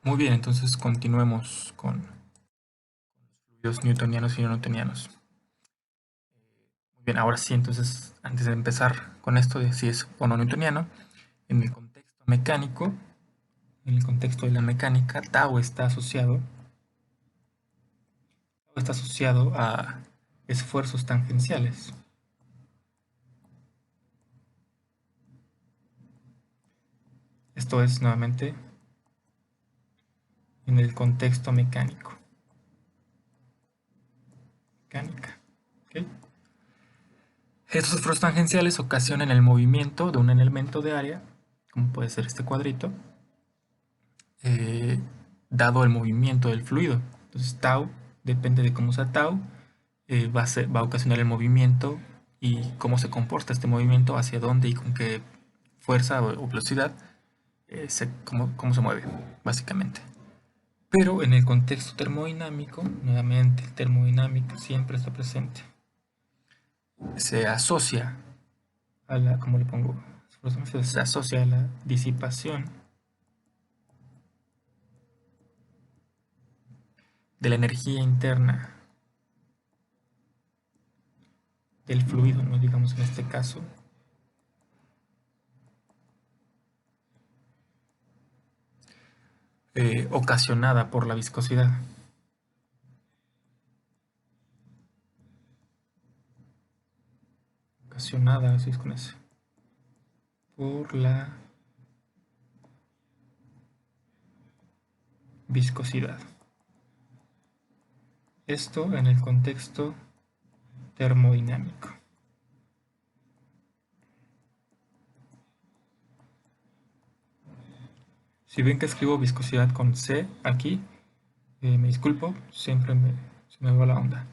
Muy bien, entonces continuemos con fluidos newtonianos y no newtonianos. Muy bien, ahora sí, entonces, antes de empezar con esto de si es o no newtoniano, en el contexto mecánico, en el contexto de la mecánica, Tau está asociado a esfuerzos tangenciales. Esto es nuevamente en el contexto mecánico. Mecánica. ¿Ok? Estos esfuerzos tangenciales ocasionan el movimiento de un elemento de área, como puede ser este cuadrito, eh, dado el movimiento del fluido. Entonces tau, depende de cómo sea tau, va a ocasionar el movimiento y cómo se comporta este movimiento, hacia dónde y con qué fuerza o velocidad, cómo se mueve, básicamente. Pero en el contexto termodinámico, nuevamente, el termodinámico siempre está presente. Se asocia a la, ¿cómo le pongo? Se asocia a la disipación de la energía interna del fluido, ¿no? Digamos en este caso, ocasionada por la viscosidad. Ocasionada, así es con eso, por la viscosidad. Esto en el contexto termodinámico. Si ven que escribo viscosidad con C aquí, me disculpo, se me va la onda.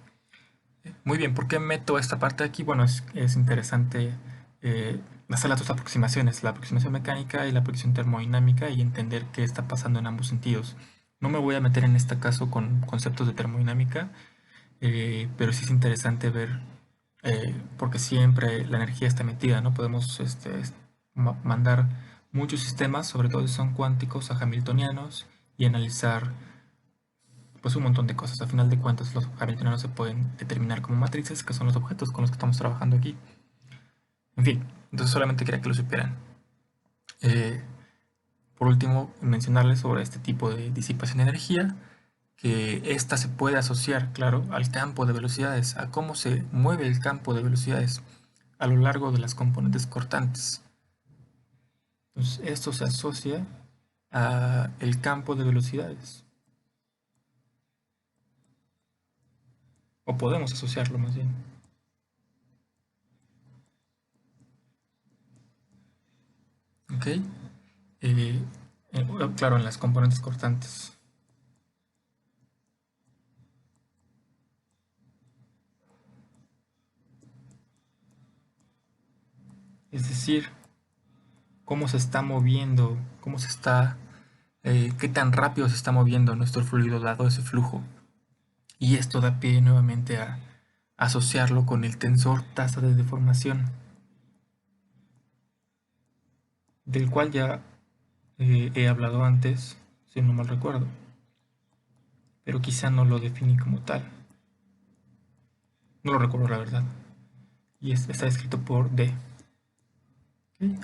Muy bien, ¿por qué meto esta parte aquí? Bueno, es interesante hacer las dos aproximaciones, la aproximación mecánica y la aproximación termodinámica y entender qué está pasando en ambos sentidos. No me voy a meter en este caso con conceptos de termodinámica, pero sí es interesante ver, porque siempre la energía está metida, ¿no? Podemos mandar muchos sistemas, sobre todo si son cuánticos, a hamiltonianos y analizar pues un montón de cosas. A final de cuentas, los hamiltonianos se pueden determinar como matrices, que son los objetos con los que estamos trabajando aquí. En fin, entonces solamente quería que lo supieran. Eh, por último, mencionarles sobre este tipo de disipación de energía, que esta se puede asociar, claro, al campo de velocidades, a cómo se mueve el campo de velocidades a lo largo de las componentes cortantes. Entonces, esto se asocia a el campo de velocidades, o podemos asociarlo más bien. ¿Ok? Eh, claro, en las componentes cortantes. Es decir, cómo se está moviendo, qué tan rápido se está moviendo nuestro fluido dado ese flujo. Y esto da pie nuevamente a asociarlo con el tensor tasa de deformación, del cual ya he hablado antes, si no mal recuerdo, pero quizá no lo definí como tal. No lo recuerdo la verdad. Y está escrito por D. ¿Okay?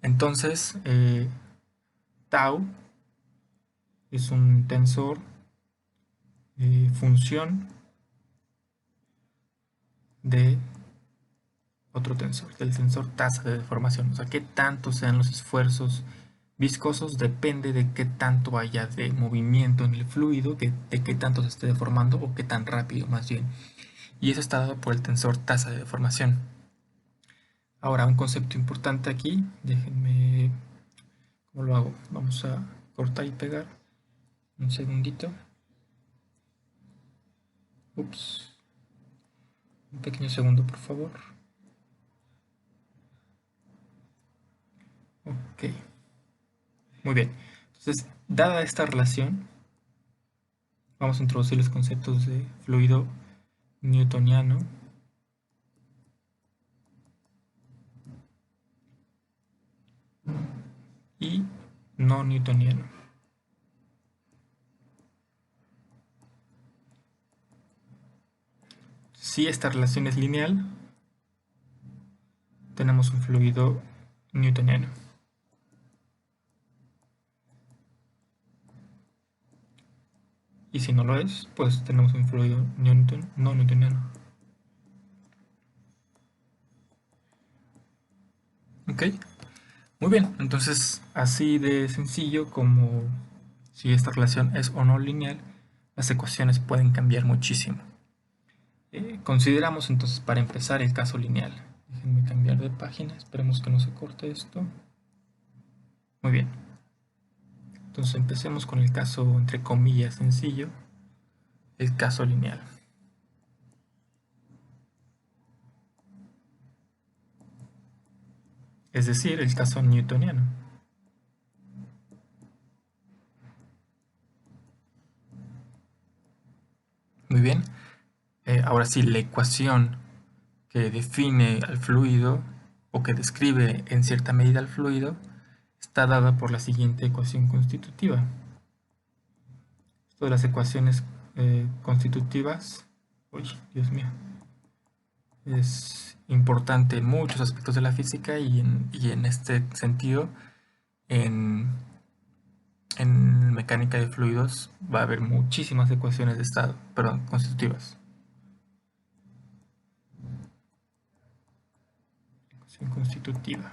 Entonces, tau es un tensor función de otro tensor, del tensor tasa de deformación. O sea, qué tanto sean los esfuerzos viscosos depende de qué tanto haya de movimiento en el fluido, de qué tanto se esté deformando o qué tan rápido más bien. Y eso está dado por el tensor tasa de deformación. Ahora, un concepto importante aquí, déjenme, ¿cómo lo hago? Vamos a cortar y pegar. Un segundito. Ups. Un pequeño segundo, por favor. Ok. Muy bien. Entonces, dada esta relación, vamos a introducir los conceptos de fluido newtoniano y no newtoniano. Si esta relación es lineal, tenemos un fluido newtoniano. Y si no lo es, pues tenemos un fluido no newtoniano. ¿Ok? Muy bien, entonces así de sencillo como si esta relación es o no lineal, las ecuaciones pueden cambiar muchísimo. Consideramos entonces para empezar el caso lineal. Déjenme cambiar de página, esperemos que no se corte esto. Muy bien. Entonces empecemos con el caso entre comillas sencillo, el caso lineal. Es decir, el caso newtoniano. Muy bien. Ahora sí, la ecuación que define al fluido o que describe en cierta medida al fluido está dada por la siguiente ecuación constitutiva. Esto de las ecuaciones constitutivas, uy, Dios mío, es importante en muchos aspectos de la física y en este sentido, en mecánica de fluidos va a haber muchísimas ecuaciones de estado, perdón, constitutivas. Ecuación constitutiva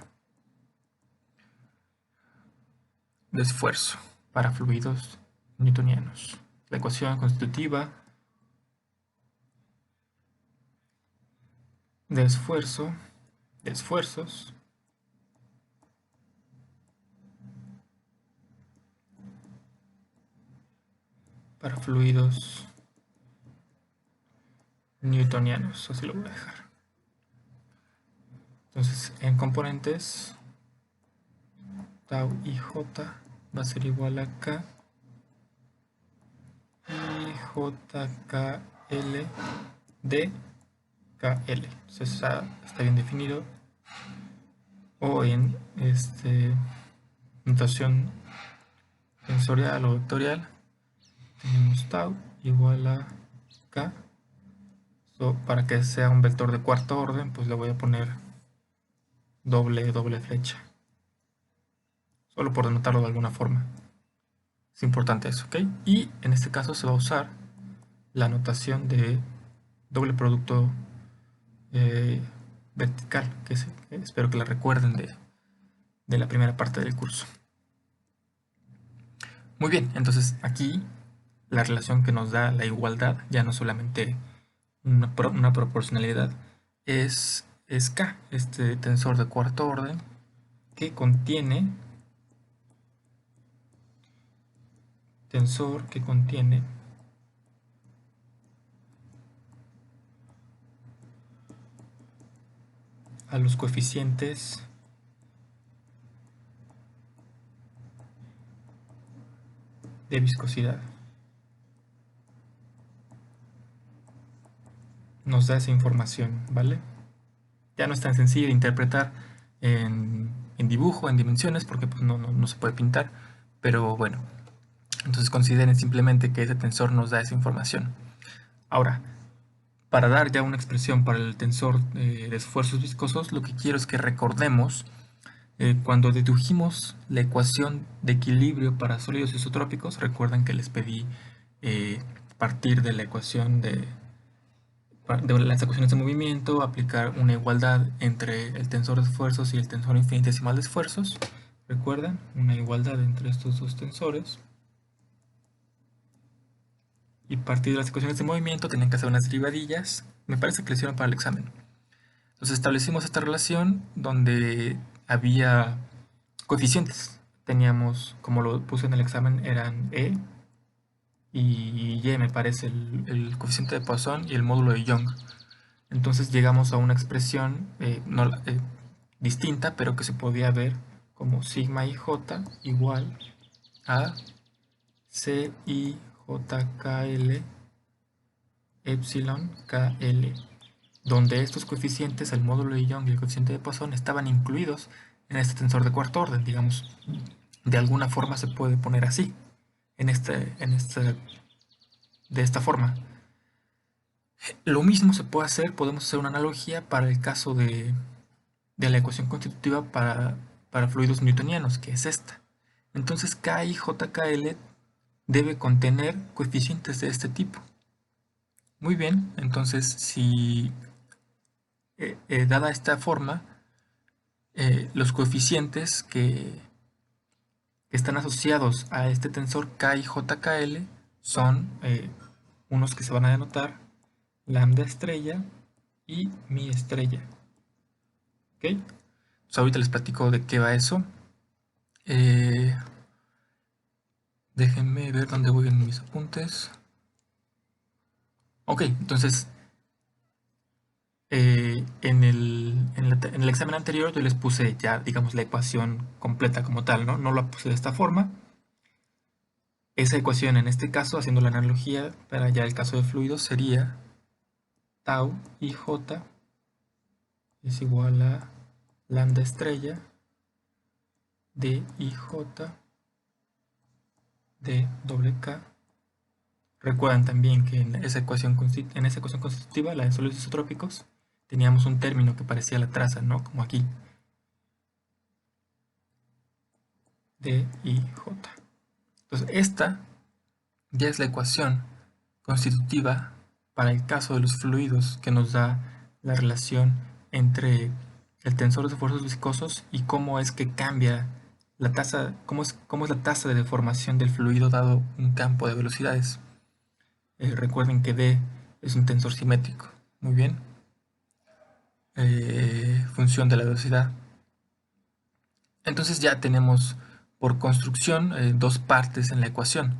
de esfuerzo para fluidos newtonianos. La ecuación constitutiva de esfuerzo, de esfuerzos para fluidos newtonianos, así lo voy a dejar. Entonces, en componentes, tau y j va a ser igual a k y jkl de kl. Entonces está bien definido. O en notación tensorial o vectorial, tenemos tau igual a k. Para que sea un vector de cuarto orden, pues le voy a poner doble flecha. Solo por denotarlo de alguna forma. Es importante eso, ¿ok? Y en este caso se va a usar la notación de doble producto vertical, que espero que la recuerden de la primera parte del curso. Muy bien, entonces aquí la relación que nos da la igualdad, ya no solamente una proporcionalidad, es K, este tensor de cuarto orden que contiene a los coeficientes de viscosidad. Nos da esa información, ¿vale? Ya no es tan sencillo de interpretar en dibujo, en dimensiones, porque pues, no se puede pintar, pero bueno, entonces consideren simplemente que ese tensor nos da esa información. Ahora, para dar ya una expresión para el tensor de esfuerzos viscosos, lo que quiero es que recordemos cuando dedujimos la ecuación de equilibrio para sólidos isotrópicos. Recuerdan que les pedí partir de la ecuación de las ecuaciones de movimiento, aplicar una igualdad entre el tensor de esfuerzos y el tensor infinitesimal de esfuerzos. ¿Recuerdan? Una igualdad entre estos dos tensores. Y partir de las ecuaciones de movimiento tenían que hacer unas derivadillas. Me parece que lo hicieron para el examen. Entonces establecimos esta relación donde había coeficientes. Teníamos, como lo puse en el examen, eran E y Y, me parece, el coeficiente de Poisson y el módulo de Young. Entonces llegamos a una expresión distinta, pero que se podía ver como sigma ij igual a CIJKL epsilon KL, donde estos coeficientes, el módulo de Young y el coeficiente de Poisson, estaban incluidos en este tensor de cuarto orden, digamos. de alguna forma se puede poner así, de esta forma. Lo mismo se puede hacer, podemos hacer una analogía para el caso de la ecuación constitutiva para fluidos newtonianos, que es esta. Entonces KI/JKL debe contener coeficientes de este tipo. Muy bien, entonces si dada esta forma, los coeficientes que están asociados a este tensor KI/JKL son unos que se van a denotar lambda estrella y mi estrella. ¿Ok? Entonces ahorita les platico de qué va eso. Déjenme ver dónde voy en mis apuntes. Ok, entonces en el examen anterior yo les puse ya, digamos, la ecuación completa como tal, ¿no? No la puse de esta forma. Esa ecuación en este caso, haciendo la analogía para ya el caso de fluidos, sería tau IJ es igual a lambda estrella de IJ de doble K. Recuerdan también que en esa ecuación constitutiva, la de sólidos isotrópicos, teníamos un término que parecía la traza, ¿no? Como aquí. De IJ. Entonces, esta ya es la ecuación constitutiva para el caso de los fluidos que nos da la relación entre el tensor de fuerzas viscosos y cómo es que cambia la tasa, cómo es la tasa de deformación del fluido dado un campo de velocidades. Recuerden que D es un tensor simétrico. Muy bien. Función de la velocidad. Entonces ya tenemos por construcción dos partes en la ecuación.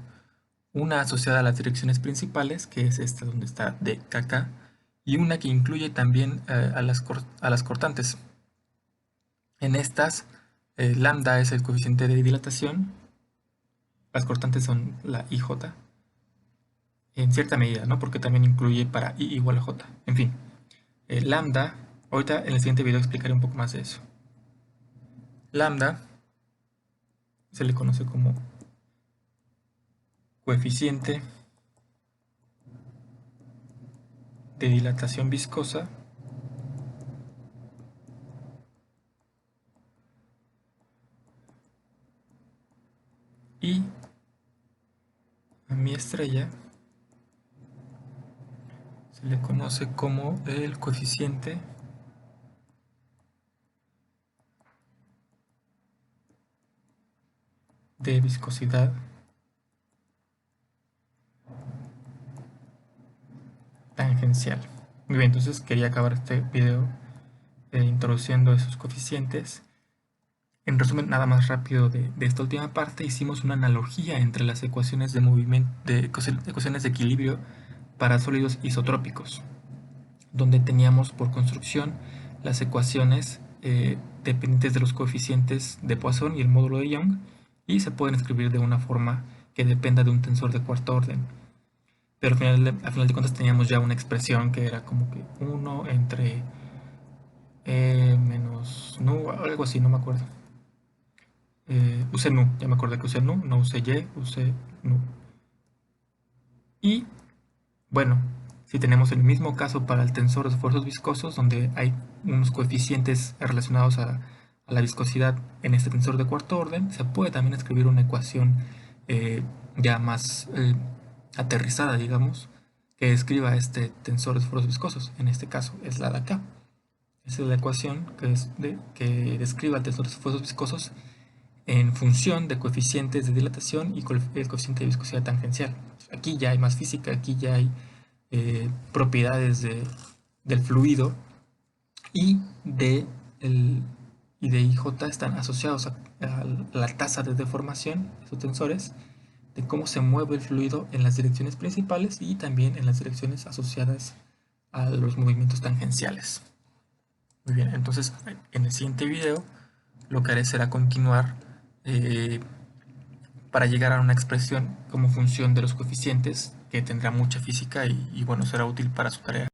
Una asociada a las direcciones principales, que es esta donde está dkk, y una que incluye también a las cortantes. En estas, lambda es el coeficiente de dilatación, las cortantes son la ij, en cierta medida, ¿no? Porque también incluye para i igual a j. En fin, lambda, ahorita en el siguiente video explicaré un poco más de eso. Lambda se le conoce como coeficiente de dilatación viscosa y a mi estrella se le conoce como el coeficiente de viscosidad tangencial. Muy bien, entonces quería acabar este video introduciendo esos coeficientes. En resumen, nada más rápido de esta última parte, hicimos una analogía entre las ecuaciones de movimiento, ecuaciones de equilibrio para sólidos isotrópicos, donde teníamos por construcción las ecuaciones dependientes de los coeficientes de Poisson y el módulo de Young, y se pueden escribir de una forma que dependa de un tensor de cuarto orden. Pero al final de cuentas teníamos ya una expresión que era como que 1 entre menos nu, algo así, no me acuerdo. Usé nu, ya me acordé que usé nu, no usé y, usé nu. Y bueno, si tenemos el mismo caso para el tensor de esfuerzos viscosos, donde hay unos coeficientes relacionados a la viscosidad en este tensor de cuarto orden, se puede también escribir una ecuación ya más aterrizada, digamos, que describa este tensor de esfuerzos viscosos. En este caso es la de acá. Esa es la ecuación que describa el tensor de esfuerzos viscosos en función de coeficientes de dilatación y el coeficiente de viscosidad tangencial. Aquí ya hay más física, aquí ya hay propiedades del fluido y de IJ están asociados a la tasa de deformación, esos tensores, de cómo se mueve el fluido en las direcciones principales y también en las direcciones asociadas a los movimientos tangenciales. Muy bien, entonces en el siguiente video lo que haré será continuar para llegar a una expresión como función de los coeficientes que tendrá mucha física y bueno, será útil para su tarea.